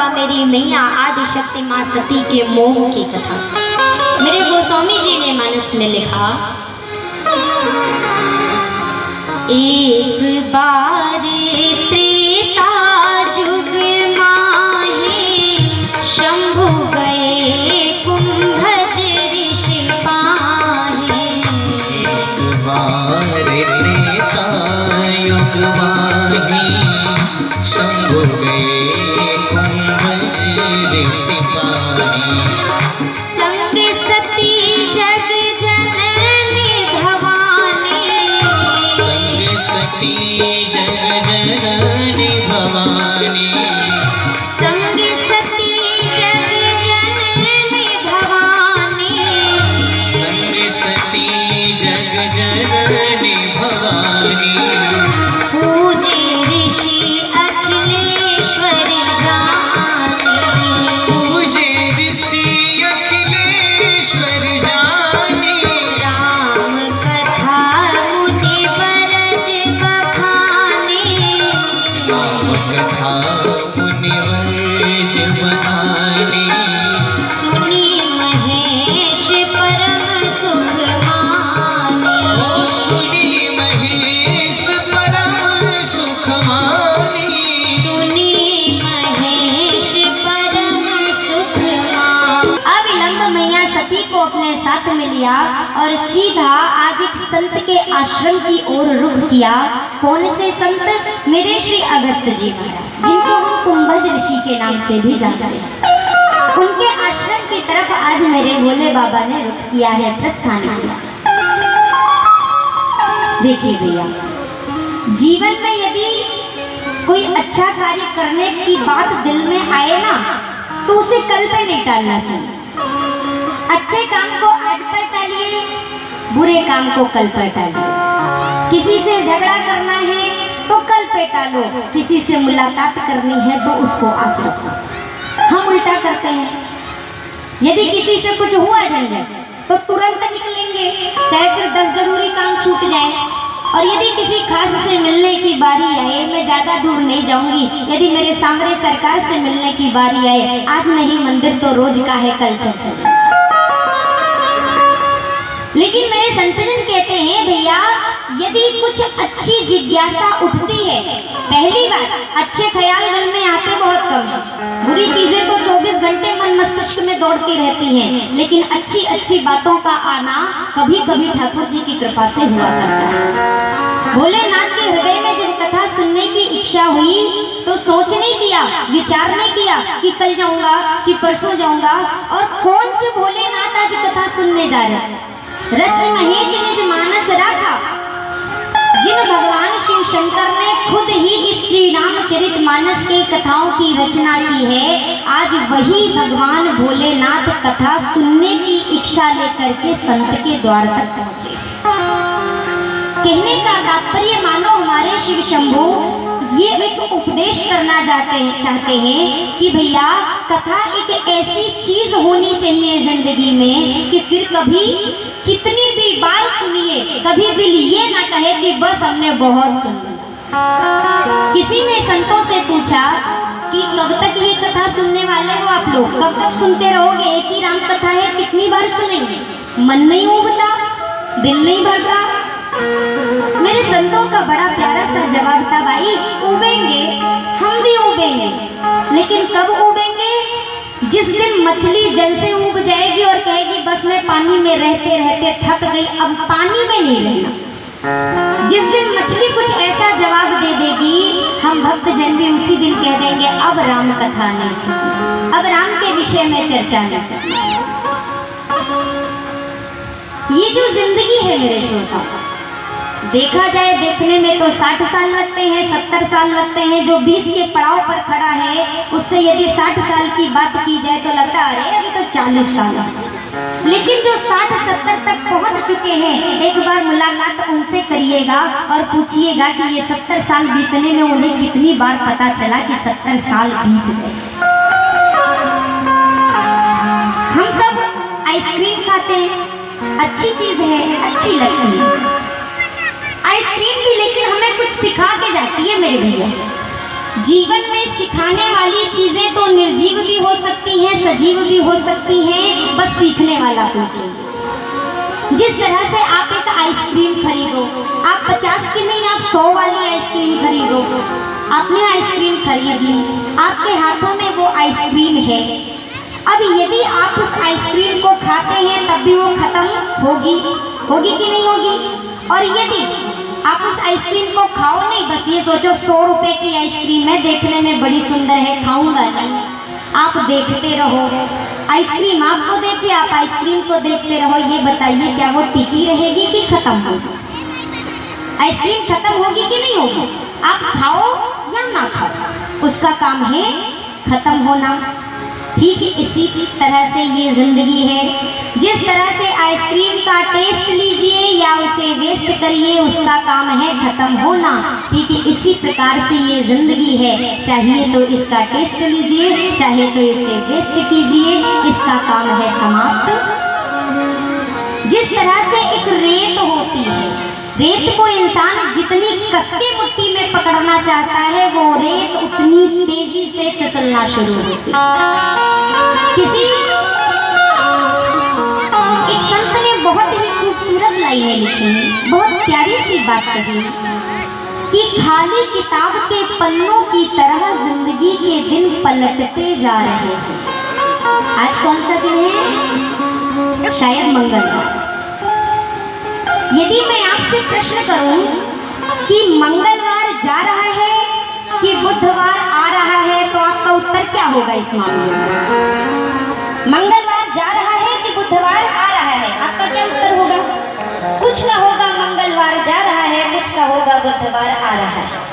मेरी मैया आदिशक्ति माँ सती के मोह की कथा से। मेरे गोस्वामी जी ने मानस में लिखा, एक बार त्रेता जुग माहे शंभु गए कुंभज ऋषि पाहे। एक बार त्रेता युग माहे शंभु गए कुंभज ऋषि पाहे। संग सती जग जननी भवानी, संग सती जग जननी भवानी। संग सती जग जननी भवानी, संग सती जग जननी भवानी। पूजे ऋषि अखिलेश्वर जानी, पूजे ऋषि अखिलेश्वर जानी। राम कथा मुनि बरज बखाने, राम कथा मुनिवर्ज बखानी। सुनी महेश परम सुख माने। ओ सुनी महेश परम सुख मानी। सुनी महेश परम सुख माने। अविलंब मैया सती को अपने साथ में लिया और सीधा आज एक संत के आश्रम की ओर रुख किया। कौन से संत? मेरे श्री अगस्त जी महाराज, जिनको हम कुंभज ऋषि के नाम से भी जानते हैं। उनके आश्रम की तरफ आज मेरे भोले बाबा ने रुख किया है, प्रस्थान किया। देखिए भैया, जीवन में यदि कोई अच्छा कार्य करने की बात दिल में आए ना, तो उसे कल पे नहीं टालना चाहिए। अच्छे काम को आज पर टालिए, बुरे काम को कल पर टालिए। किसी से झगड़ा करना है तो कल पे टालो, किसी से मुलाकात करनी है तो उसको आज रखो। हम उल्टा करते हैं, यदि किसी से कुछ हुआ झंझट तो तुरंत निकलेंगे, चाहे फिर 10 जरूरी काम छूट जाए। और यदि किसी खास से मिलने की बारी आए, मैं ज्यादा दूर नहीं जाऊंगी, यदि मेरे सामने सरकार से मिलने की बारी आए, आज नहीं मंदिर तो रोज का है, कल चल चल। लेकिन मेरे संतजन कहते हैं भैया, यदि कुछ अच्छी जिज्ञासा उठती है, पहली बात अच्छे ख्याल दिल में आते बहुत कम है। बुरी चीजें तो 24 घंटे मन मस्तिष्क में दौड़ती रहती हैं, लेकिन अच्छी अच्छी बातों का आना कभी कभी ठाकुर जी की कृपा से हुआ करता है। भोलेनाथ के हृदय में जब कथा सुनने की इच्छा हुई तो सोच नहीं किया, विचार नहीं किया कि कल जाऊंगा कि परसों जाऊंगा, और कौन से भोलेनाथ आज कथा सुनने जा रहे हैं। रच महेश निज मानस राखा, जिन भगवान शिव शंकर ने खुद ही इस श्री रामचरित मानस की कथाओं की रचना की है, आज वही भगवान भोलेनाथ कथा सुनने की इच्छा लेकर के संत के द्वार तक पहुंचे। कहने का तात्पर्य मानो हमारे शिव शंभू ये एक उपदेश करना चाहते हैं कि भैया कथा एक ऐसी चीज होनी चाहिए जिंदगी में कि फिर कभी कितनी भी बार सुनिए, कभी दिल ये ना कहे कि बस हमने बहुत सुन लिया। किसी ने संतों से पूछा कि कब तक ये कथा सुनने वाले हो आप लोग, कब तक सुनते रहोगे? एक ही राम कथा है, कितनी बार सुनेंगे? मन नहीं उबता, दिल नहीं भरता। मेरे संतों का बड़ा प्यारा सा जवाब था, भाई उबेंगे, हम भी उबेंगे, लेकिन कब उबेंगे? जिस दिन मछली जल से उब जाएगी और कहेगी बस मैं पानी में रहते रहते थक गई, अब पानी में नहीं रहना। जिस दिन मछली कुछ ऐसा जवाब दे देगी, हम भक्त जन भी उसी दिन कह देंगे अब राम कथा नहीं सुननी, अब राम के विषय में चर्चा नहीं करनी। ये जो जिंदगी है मेरे श्रोता, देखा जाए देखने में तो 60 साल लगते हैं, 70 साल लगते हैं। जो 20 के पड़ाव पर खड़ा है उससे यदि 60 साल की बात की जाए तो लगता है अरे अभी तो 40 साल है। लेकिन जो 60-70 तक पहुंच चुके हैं, एक बार मुलाकात उनसे करिएगा और पूछिएगा कि ये 70 साल बीतने में उन्हें कितनी बार पता चला कि 70 साल बीत गए। हम सब आइसक्रीम खाते हैं, अच्छी चीज है, अच्छी लगती है आइसक्रीम भी, लेकिन हमें कुछ सिखा के जाती है मेरे भैया। जीवन में सिखाने वाली चीजें तो निर्जीव भी हो सकती हैं, सजीव भी हो सकती हैं, बस सीखने वाला कोई चाहिए। जिस तरह से आप एक आइसक्रीम खरीदो, आप 50 की नहीं, आप 100 वाली आइसक्रीम खरीदो। आपने आइसक्रीम खरीद ली, आपके हाथों में वो आइसक्रीम है। अब यदि आप उस आइसक्रीम को खाते हैं तब भी वो खत्म होगी कि नहीं होगी? और यदि आप उस आइसक्रीम को खाओ नहीं, बस ये सोचो 100 रुपए की आइसक्रीम है, देखने में बड़ी सुंदर है, खाऊंगा नहीं, आप देखते रहो। आइसक्रीम आपको देखे, आप आइसक्रीम को देखते रहो। ये बताइए क्या वो टिकी रहेगी कि खत्म होगी? आइसक्रीम खत्म होगी कि नहीं होगी? आप खाओ या ना खाओ, उसका काम है खत्म होना। ठीक इसी तरह से ये जिंदगी है। जिस तरह से आइसक्रीम का टेस्ट लीजिए या उसे वेस्ट करिए, उसका काम है खत्म होना। ठीक है, इसी प्रकार से ये जिंदगी है। चाहिए तो इसका टेस्ट लीजिए, चाहे तो इसे वेस्ट कीजिए, इसका काम है समाप्त। जिस तरह से एक रेत होती है, रेत को इंसान जितनी कस के मुट्ठी में पकड़ना चाहता है, वो रेत उतनी तेजी से फिसलना शुरू होती है। किसी एक संत ने बहुत ही खूबसूरत लाइनें लिखी, बहुत प्यारी सी बात कही कि खाली किताब के पन्नों की तरह जिंदगी के दिन पलटते जा रहे हैं। आज कौन सा दिन है? शायद मंगलवार। यदि मैं आपसे प्रश्न करूं कि मंगलवार जा रहा है कि बुधवार आ रहा है, तो आपका उत्तर क्या होगा इस मामले में? मंगलवार जा रहा है कि बुधवार आ रहा है, आपका क्या उत्तर होगा? कुछ का होगा मंगलवार जा रहा है, कुछ का होगा बुधवार आ रहा है।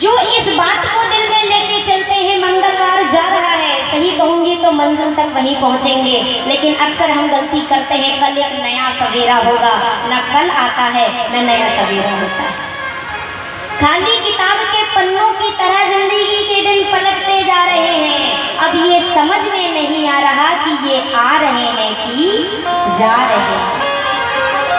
जो इस बात को दिल में लेके चलते हैं मंगलवार जा रहा है, सही कहूंगी तो मंजिल तक वहीं पहुंचेंगे। लेकिन अक्सर हम गलती करते हैं, कल एक नया सवेरा होगा, न कल आता है न नया सवेरा होता है। खाली किताब के पन्नों की तरह जिंदगी के दिन पलटते जा रहे हैं। अब ये समझ में नहीं आ रहा कि ये आ रहे हैं कि जा रहे हैं,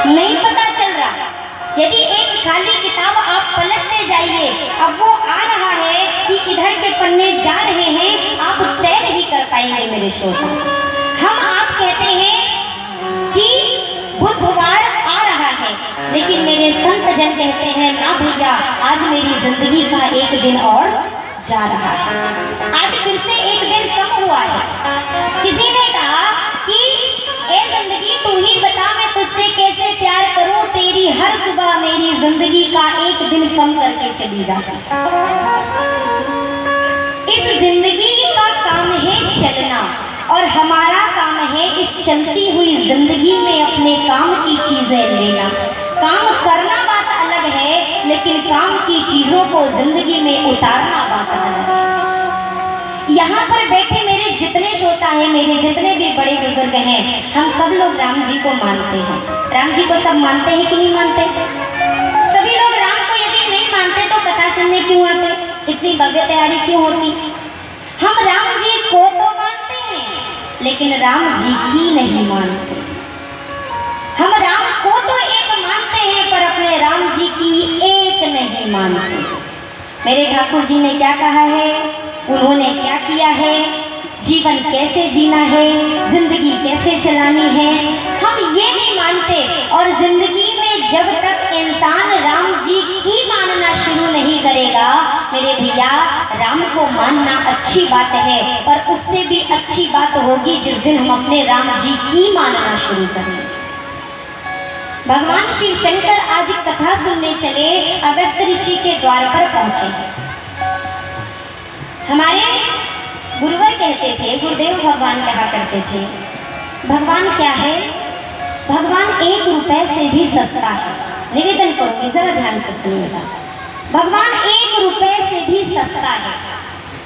नहीं पता चल रहा। यदि एक खाली किताब आप पलटते जाइए, अब वो आ रहा है कि इधर के पन्ने जा रहे हैं, आप तय नहीं कर पाएंगे मेरे श्रोता। हम आप कहते हैं कि बुधवार आ रहा है, लेकिन मेरे संत जन कहते हैं ना भैया, आज मेरी जिंदगी का एक दिन और जा रहा है, आज फिर से एक दिन कम हुआ है। किसी ने कहा कि ए जिंदगी तू ही बता, मैं तुझसे कैसे प्यार करूं, तेरी हर सुबह मेरी जिंदगी का एक दिन कम करके चली जाती। इस जिंदगी का काम है चलना, और हमारा काम है इस चलती हुई जिंदगी में अपने काम की चीजें लेना। काम करना बात अलग है, लेकिन काम की चीजों को जिंदगी में उतारना बात अलग है। यहाँ पर बैठे मेरे जितने श्रोता हैं, मेरे जितने भी बड़े बुजुर्ग हैं, हम सब लोग राम जी को मानते हैं। राम जी को सब मानते हैं कि नहीं मानते? सभी लोग राम को यदि नहीं मानते तो कथा सुनने क्यों आते? इतनी भव्य तैयारी क्यों होती? हम राम जी को तो मानते हैं, लेकिन राम जी की नहीं मानते। हम राम को तो एक मानते हैं, पर अपने राम जी की एक नहीं मानते। मेरे ठाकुर जी ने क्या कहा है, उन्होंने क्या किया है, जीवन कैसे जीना है, जिंदगी कैसे चलानी है, हम ये नहीं मानते। और जिंदगी में जब तक इंसान राम जी की मानना शुरू नहीं करेगा, मेरे भैया, राम को मानना अच्छी बात है, पर उससे भी अच्छी बात होगी जिस दिन हम अपने राम जी की मानना शुरू करेंगे। भगवान शिव शंकर आज कथा सुनने चले, अगस्त ऋषि के द्वार पर पहुंचे। हमारे गुरुवर कहते थे, गुरुदेव भगवान कहा करते थे, भगवान क्या है? भगवान 1 रुपए से भी सस्ता है। निवेदन करूंगी, जरा ध्यान से सुनिएगा। भगवान 1 रुपए से भी सस्ता है।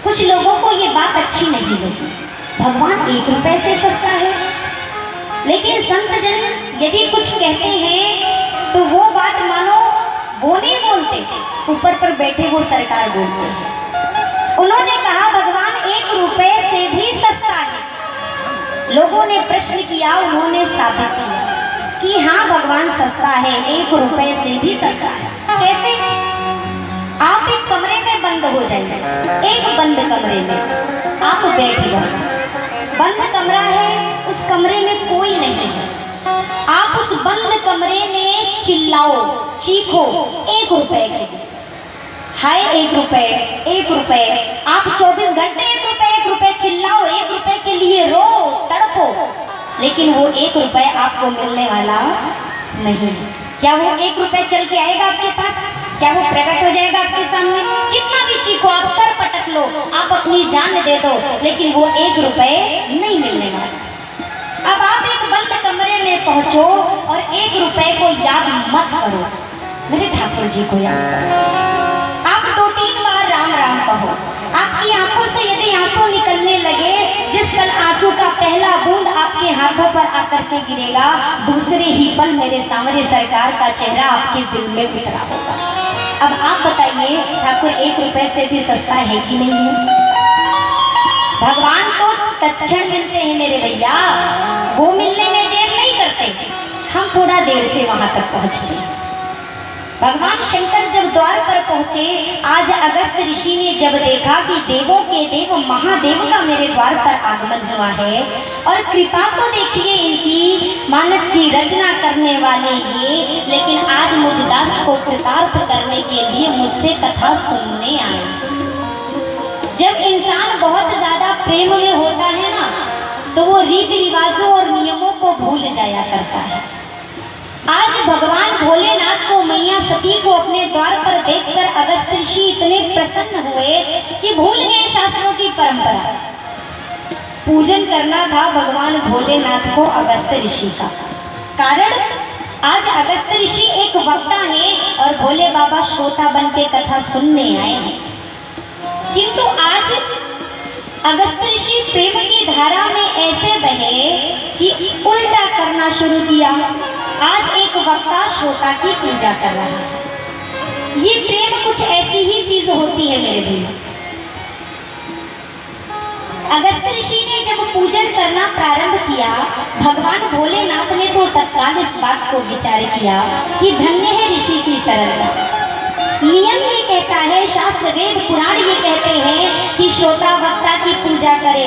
कुछ लोगों को ये बात अच्छी नहीं लगी, भगवान 1 रुपए से सस्ता है। लेकिन संत जन यदि कुछ कहते हैं तो वो बात मानो, वो नहीं बोलते, ऊपर पर बैठे वो सरकार बोलते हैं। उन्होंने कहा भगवान 1 रुपए से भी सस्ता है। लोगों ने प्रश्न किया, उन्होंने साबित किया कि हाँ भगवान सस्ता है, 1 रुपए से भी सस्ता है। कैसे? आप एक कमरे में बंद हो जाइए। एक बंद कमरे में आप बैठ जाओ। बंद कमरा है, उस कमरे में कोई नहीं है। आप उस बंद कमरे में चिल्लाओ, चीखो 1 रुपए के लिए। हाय 1 रुपए, 1 रुपए। आप 24 घंटे 1 रुपए चिल्लाओ, 1 रुपए के लिए रो, तड़पो, लेकिन वो 1 रुपए आपको मिलने वाला नहीं है। क्या वो 1 रुपए चल के आएगा आपके पास? क्या वो प्रकट हो जाएगा आपके सामने? कितना भी चीखो, आप सर पटक लो, आप अपनी जान दे दो, लेकिन वो 1 रुपए नहीं मिलने वाला। अब आप एक बंद कमरे में पहुंचो और 1 रुपए को याद मत करो, मेरे ठाकुर जी को याद करो। आप 2-3 बार राम राम कहो। आपकी आंखों से यदि आंसू निकलने लगे, जिस पल आंसू का पहला बूंद आपके हाथों पर आकर के गिरेगा, दूसरे ही पल मेरे सामने सरकार का चेहरा आपके दिल में उतरा होगा। अब आप बताइए, ठाकुर 1 रुपए से भी सस्ता है कि नहीं है? भगवान तो तत्क्षण मिलते हैं मेरे भैया, वो मिलने में देर नहीं करते, हम थोड़ा देर से वहां तक पहुंचते हैं। भगवान शंकर जब द्वार पर पहुंचे, आज अगस्त ऋषि ने जब देखा कि देवों के देव महादेव का मेरे द्वार पर आगमन हुआ है, और कृपा तो देखिए इनकी, मानस की रचना करने वाले ये, लेकिन आज मुझ दास को कृतार्थ करने के लिए मुझसे कथा सुनने आए। जब इंसान बहुत ज्यादा प्रेम में होता है ना, तो वो रीति रिवाजों और नियमों को भूल जाया करता है। आज भगवान भोलेनाथ को, मैया सती को अपने द्वार पर देखकर अगस्त ऋषि इतने प्रसन्न हुए कि भूल गए शास्त्रों की परंपरा। पूजन करना था भगवान भोलेनाथ को अगस्त ऋषि का। कारण आज अगस्त ऋषि एक वक्ता है और भोले बाबा श्रोता बन के कथा सुनने आए हैं। किंतु आज अगस्त ऋषि प्रेम की धारा में ऐसे बहे कि उल्टा करना शुरू किया। आज एक वक्ता श्रोता की पूजा कर रहा है। ये प्रेम कुछ ऐसी ही चीज होती है मेरे भैया। अगस्त ऋषि ने जब पूजन करना प्रारंभ किया, भगवान भोलेनाथ ने तो तत्काल इस बात को विचार किया कि धन्य है ऋषि की सरलता। नियम ये कहता है, शास्त्र वेद पुराण ये कहते हैं कि श्रोता वक्ता की पूजा करे।